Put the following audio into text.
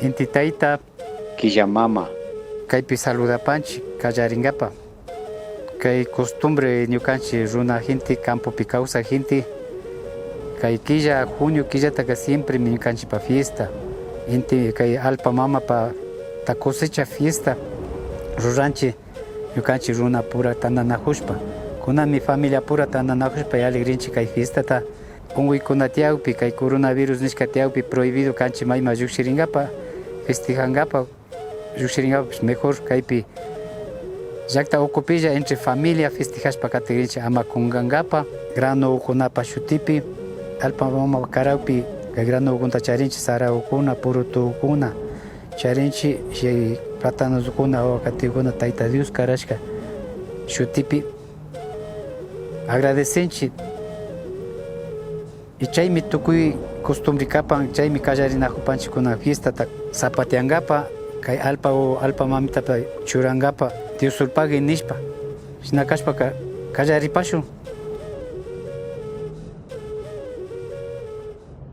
inti tayta Quilla mama. kaypi saludapanchik kallaringapa kay costumbre ñukanchik runa gente campopi kawsaq gente kay quilla junio quillataka siempre ñukanchikpa fiesta inti kay alpa mama pa ta cosecha fiesta ruranchik ñukanchik runa pura tananakushpa kunami familia pura tananakushpa alegrinchik kay fiestata unkuykuna tiyawpi kay coronavirus nishka tiyawpi prohibido kanchik mayma llukshiringapa festejankapa llukshirinkapapish mejor kaypi llakta ukupilla entre familia festejashpa katigrinchik ama kunkankapa grano ukunapa shutipi alpa mama karawpi kay grano ukunta charinchik sara ukuna purutu ukuna charinchik chay platanos ukuna aguacatekuna tayta Dios karashka shutipi agradecenchik y chaymi tukuy costumbre kapan chaymi kallarinakupanchikuna fiestata zapatiankapa kay alpa mamitapa churankapa Dios ulpagui nishpa shina kashpaka kallaripashun